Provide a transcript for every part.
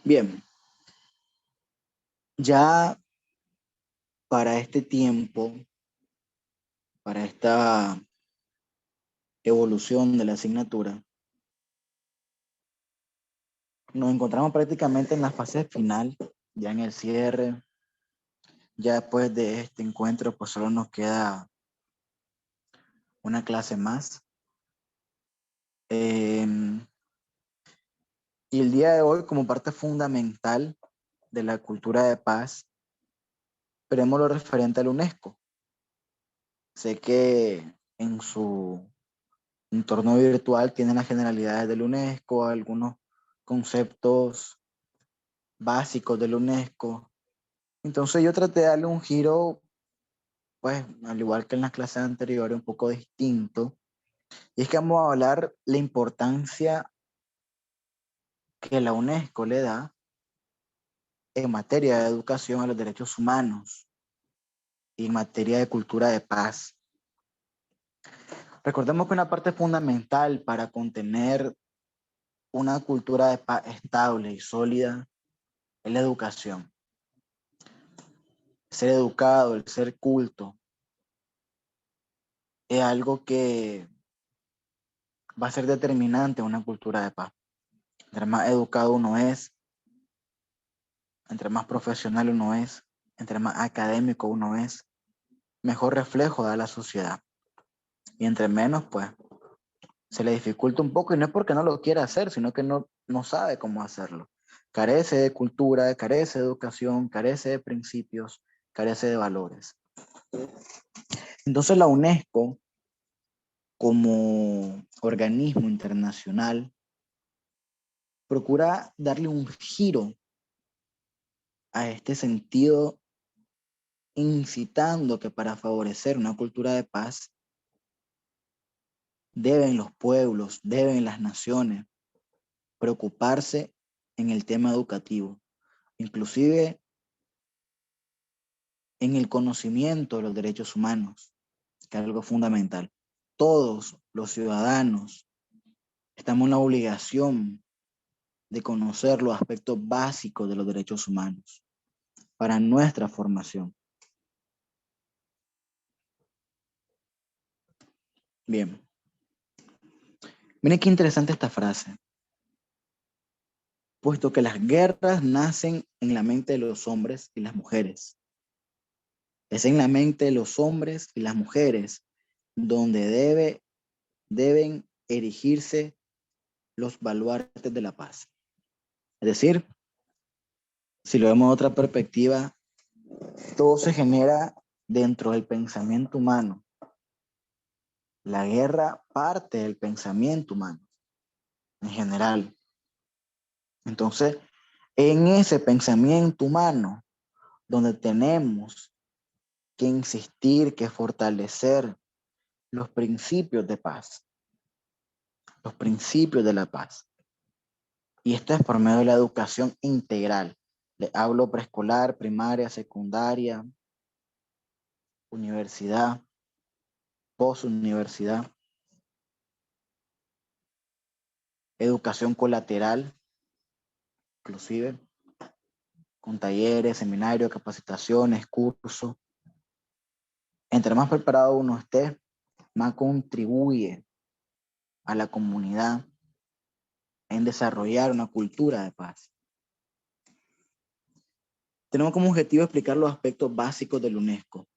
Bien, ya para este tiempo, para esta evolución de la asignatura, nos encontramos prácticamente en la fase final, ya en el cierre. Ya después de este encuentro, pues solo nos queda una clase más. Y el día de hoy, como parte fundamental de la cultura de paz, veremos lo referente a la UNESCO. Sé que en su entorno virtual tienen las generalidades de la UNESCO, algunos conceptos básicos de la UNESCO. Entonces yo traté de darle un giro, pues al igual que en las clases anteriores, un poco distinto. Y es que vamos a hablar la importancia que la UNESCO le da en materia de educación a los derechos humanos y en materia de cultura de paz. Recordemos que una parte fundamental para contener una cultura de paz estable y sólida es la educación. Ser educado, el ser culto, es algo que va a ser determinante en una cultura de paz. Entre más educado uno es, entre más profesional uno es, entre más académico uno es, mejor reflejo da la sociedad. Y entre menos, pues, se le dificulta un poco y no es porque no lo quiera hacer, sino que no sabe cómo hacerlo. Carece de cultura, carece de educación, carece de principios, carece de valores. Entonces la UNESCO, como organismo internacional, procura darle un giro a este sentido, incitando que para favorecer una cultura de paz, deben los pueblos, deben las naciones preocuparse en el tema educativo, inclusive en el conocimiento de los derechos humanos, que es algo fundamental. Todos los ciudadanos estamos en la obligación de conocer los aspectos básicos de los derechos humanos para nuestra formación. Bien, miren qué interesante esta frase. Puesto que las guerras nacen en la mente de los hombres y las mujeres. Es en la mente de los hombres y las mujeres donde deben erigirse los baluartes de la paz. Es decir, si lo vemos de otra perspectiva, todo se genera dentro del pensamiento humano. La guerra parte del pensamiento humano, en general. Entonces, en ese pensamiento humano, donde tenemos que insistir, que fortalecer los principios de paz, los principios de la paz. Y esto es por medio de la educación integral. Le hablo preescolar, primaria, secundaria, universidad, posuniversidad, educación colateral, inclusive, con talleres, seminarios, capacitaciones, cursos. Entre más preparado uno esté, más contribuye a la comunidad en desarrollar una cultura de paz. Tenemos como objetivo explicar los aspectos básicos de la UNESCO.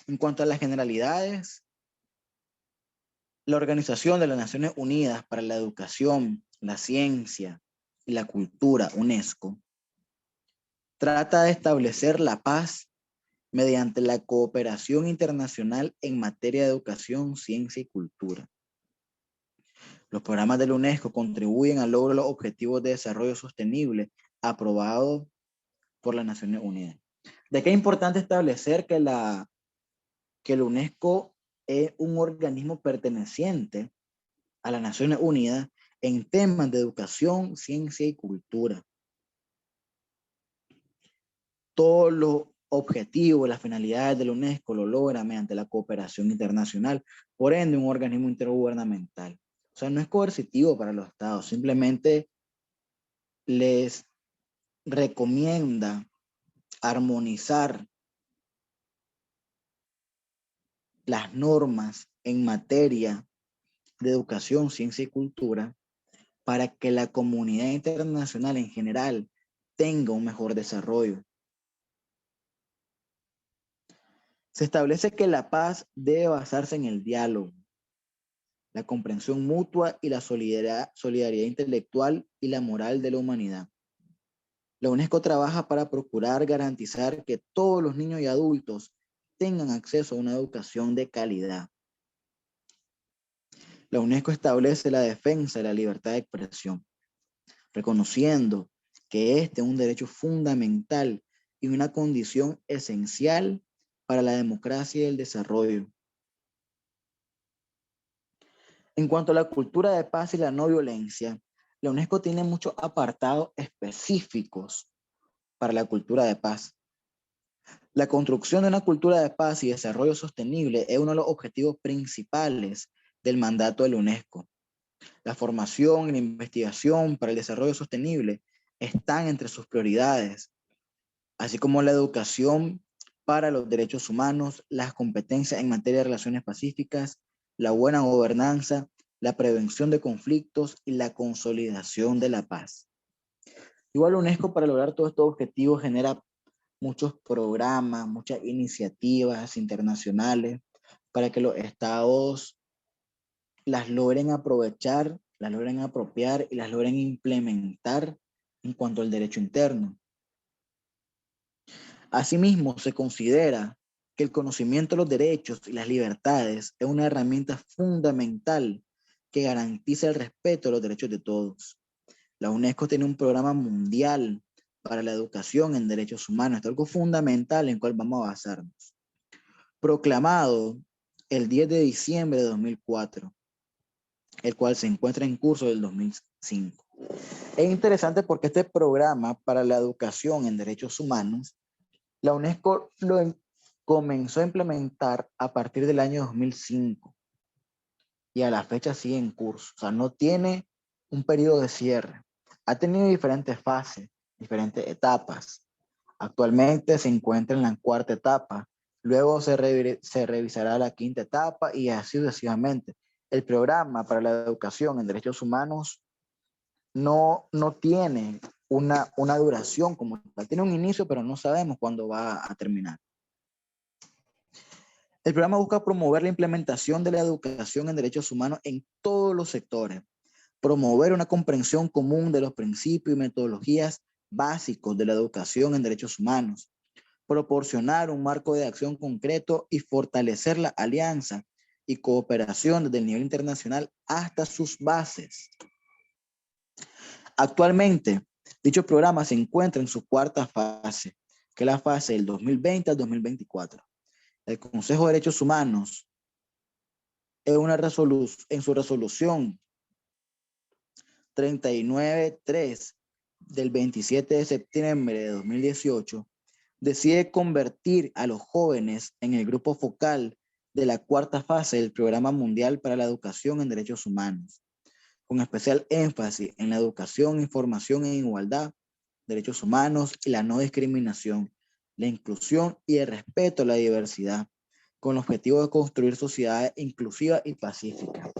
En cuanto a las generalidades, la Organización de las Naciones Unidas para la Educación, la Ciencia y la Cultura, UNESCO, trata de establecer la paz mediante la cooperación internacional en materia de educación, ciencia y cultura. Los programas de la UNESCO contribuyen al logro de los objetivos de desarrollo sostenible aprobados por las Naciones Unidas. De qué es importante establecer que la UNESCO es un organismo perteneciente a las Naciones Unidas en temas de educación, ciencia y cultura. Todos los objetivos, las finalidades de la UNESCO lo logran mediante la cooperación internacional, por ende un organismo intergubernamental. O sea, no es coercitivo para los estados, simplemente les recomienda armonizar las normas en materia de educación, ciencia y cultura para que la comunidad internacional en general tenga un mejor desarrollo. Se establece que la paz debe basarse en el diálogo, la comprensión mutua y la solidaridad intelectual y la moral de la humanidad. La UNESCO trabaja para procurar garantizar que todos los niños y adultos tengan acceso a una educación de calidad. La UNESCO establece la defensa de la libertad de expresión, reconociendo que este es un derecho fundamental y una condición esencial para la democracia y el desarrollo. En cuanto a la cultura de paz y la no violencia, la UNESCO tiene muchos apartados específicos para la cultura de paz. La construcción de una cultura de paz y desarrollo sostenible es uno de los objetivos principales del mandato de la UNESCO. La formación y la investigación para el desarrollo sostenible están entre sus prioridades, así como la educación para los derechos humanos, las competencias en materia de relaciones pacíficas, la buena gobernanza, la prevención de conflictos y la consolidación de la paz. Igual la UNESCO para lograr todos estos objetivos genera muchos programas, muchas iniciativas internacionales para que los estados las logren aprovechar, las logren apropiar y las logren implementar en cuanto al derecho interno. Asimismo, se considera que el conocimiento de los derechos y las libertades es una herramienta fundamental que garantiza el respeto a los derechos de todos. La UNESCO tiene un programa mundial para la educación en derechos humanos. Esto es algo fundamental en el cual vamos a basarnos. Proclamado el 10 de diciembre de 2004, el cual se encuentra en curso del 2005. Es interesante porque este programa para la educación en derechos humanos, la UNESCO lo comenzó a implementar a partir del año 2005 y a la fecha sigue en curso. O sea, no tiene un periodo de cierre. Ha tenido diferentes fases, diferentes etapas. Actualmente se encuentra en la cuarta etapa. Luego se revisará la quinta etapa y así sucesivamente. El programa para la educación en derechos humanos no tiene una duración como tal. Tiene un inicio, pero no sabemos cuándo va a terminar. El programa busca promover la implementación de la educación en derechos humanos en todos los sectores, promover una comprensión común de los principios y metodologías básicos de la educación en derechos humanos, proporcionar un marco de acción concreto y fortalecer la alianza y cooperación desde el nivel internacional hasta sus bases. Actualmente, dicho programa se encuentra en su cuarta fase, que es la fase del 2020 al 2024. El Consejo de Derechos Humanos en su resolución 39.3 del 27 de septiembre de 2018, decide convertir a los jóvenes en el grupo focal de la cuarta fase del Programa Mundial para la Educación en Derechos Humanos, con especial énfasis en la educación, información en igualdad, derechos humanos y la no discriminación, la inclusión y el respeto a la diversidad, con el objetivo de construir sociedades inclusivas y pacíficas.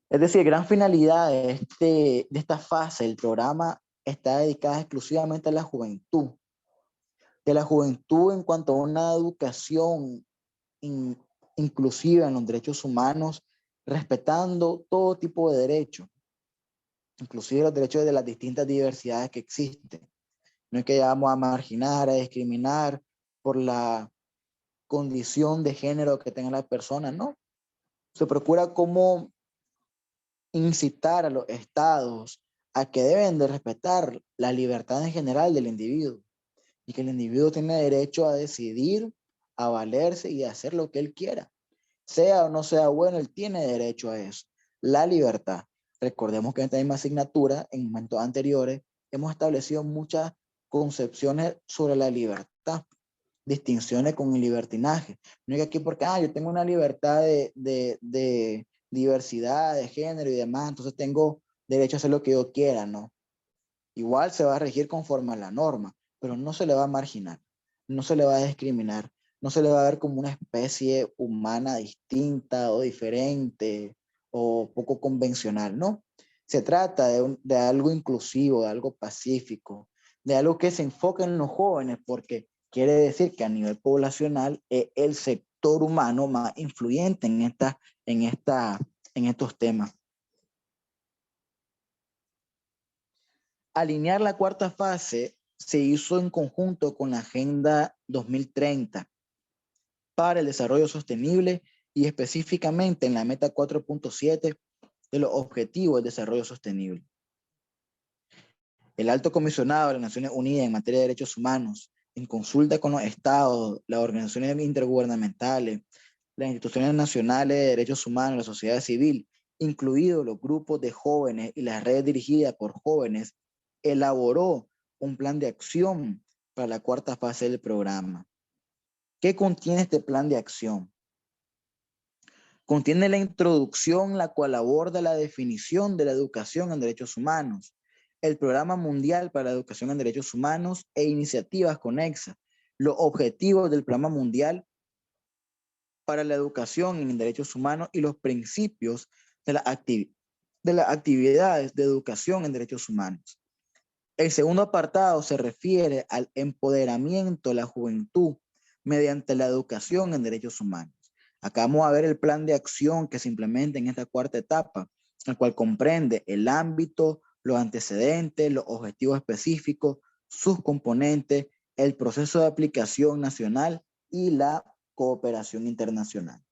Es decir, gran finalidad de esta fase del programa está dedicada exclusivamente a la juventud. Que la juventud en cuanto a una educación inclusiva en los derechos humanos, respetando todo tipo de derechos, inclusive los derechos de las distintas diversidades que existen. No es que vamos a marginar, a discriminar por la condición de género que tenga la persona, no. Se procura cómo incitar a los estados a que deben de respetar la libertad en general del individuo y que el individuo tiene derecho a decidir, a valerse y a hacer lo que él quiera. Sea o no sea bueno, él tiene derecho a eso. La libertad. Recordemos que en esta misma asignatura, en momentos anteriores, hemos establecido muchas concepciones sobre la libertad, distinciones con el libertinaje. No es que aquí porque yo tengo una libertad de diversidad, de género y demás, entonces tengo derecho a hacer lo que yo quiera, ¿no? Igual se va a regir conforme a la norma, pero no se le va a marginar, no se le va a discriminar, no se le va a ver como una especie humana distinta o diferente o poco convencional, no. Se trata de algo inclusivo, de algo pacífico, de algo que se enfoque en los jóvenes, porque quiere decir que a nivel poblacional es el sector humano más influyente en estos temas. Alinear la cuarta fase se hizo en conjunto con la Agenda 2030 para el desarrollo sostenible y específicamente en la meta 4.7 de los Objetivos de Desarrollo Sostenible. El Alto Comisionado de las Naciones Unidas en materia de derechos humanos, en consulta con los estados, las organizaciones intergubernamentales, las instituciones nacionales de derechos humanos, la sociedad civil, incluidos los grupos de jóvenes y las redes dirigidas por jóvenes, elaboró un plan de acción para la cuarta fase del programa. ¿Qué contiene este plan de acción? Contiene la introducción, la cual aborda la definición de la educación en derechos humanos, el Programa Mundial para la Educación en Derechos Humanos e iniciativas conexas, los objetivos del Programa Mundial para la Educación en Derechos Humanos y los principios de las actividades de educación en derechos humanos. El segundo apartado se refiere al empoderamiento de la juventud mediante la educación en derechos humanos. Acá vamos a ver el plan de acción que se implementa en esta cuarta etapa, el cual comprende el ámbito, los antecedentes, los objetivos específicos, sus componentes, el proceso de aplicación nacional y la cooperación internacional.